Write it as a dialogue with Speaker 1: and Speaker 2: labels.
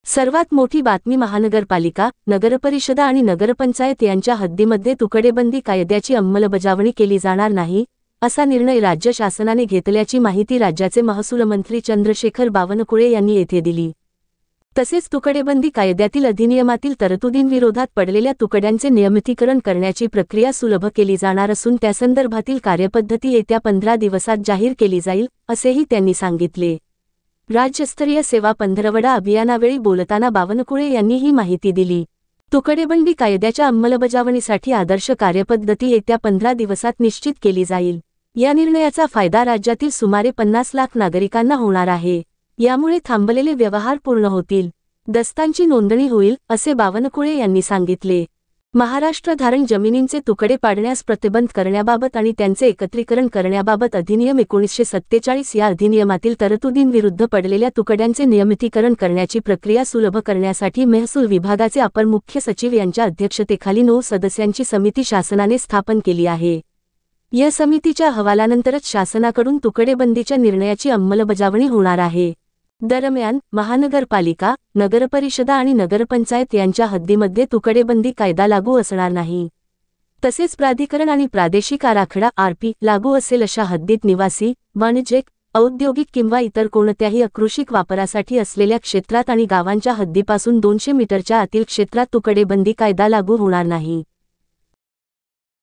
Speaker 1: सर्वात मोठी बातमी महानगरपालिका, नगरपरिषदा आणि नगरपंचायत यांच्या हद्दीमध्ये तुकडेबंदी कायद्याची अंमलबजावणी केली जाणार नाही, असा निर्णय राज्य शासनाने घेतल्याची माहिती राज्याचे महसूलमंत्री चंद्रशेखर बावनकुळे यांनी येथे दिली। तसेच तुकडेबंदी कायद्यातील अधिनियमातील तरतुदींविरोधात पडलेल्या तुकड्यांचे नियमितीकरण करण्याची प्रक्रिया सुलभ केली जाणार असून त्यासंदर्भातील कार्यपद्धती येत्या 15 दिवसात जाहीर केली जाईल, असेही त्यांनी सांगितले। राज्यस्तरीय सेवा पंधरवडा अभियानावेळी बोलताना बावनकुळे यांनी ही माहिती दिली। तुकडेबंदी कायद्याच्या अंमलबजावणीसाठी आदर्श कार्यपद्धती येत्या 15 दिवसात निश्चित केली जाईल। या निर्णयाचा फायदा राज्यातील सुमारे 50 लाख नागरिकांना होणार आहे। यामुळे थांबलेले व्यवहार पूर्ण होतील, दस्तांची नोंदणी होईल, असे बावनकुळे यांनी सांगितले। महाराष्ट्र धारण जमिनींचे तुकडे पाडण्यास प्रतिबंध करण्याबाबत आणि त्यांचे एकत्रीकरण करण्याबाबत अधिनियम 1947 या अधिनियमातील तरतुदींविरुद्ध पडलेल्या तुकड्यांचे नियमितीकरण करण्याची प्रक्रिया सुलभ करण्यासाठी महसूल विभागाचे अपर मुख्य सचिव यांच्या अध्यक्षतेखाली 9 सदस्यांची समिती शासनाने स्थापन केली आहे। या समितीच्या अहवालानंतरच शासनाकडून तुकडेबंदीच्या निर्णयाची अंमलबजावणी होणार आहे। दरम्यान महानगरपालिका, नगरपरिषदा आणि नगरपंचायत यांच्या हद्दीमध्ये तुकडेबंदी कायदा लागू असणार नाही। तसेच प्राधिकरण आणि प्रादेशिक आराखडा (आरपी) लागू असेल अशा हद्दीत निवासी, वाणिज्यिक, औद्योगिक किंवा इतर कोणत्याही अकृषिक वापरासाठी असलेल्या क्षेत्रात आणि गावांच्या हद्दीपासून 200 मीटरच्या आतील क्षेत्रात तुकडेबंदी कायदा लागू होणार नाही।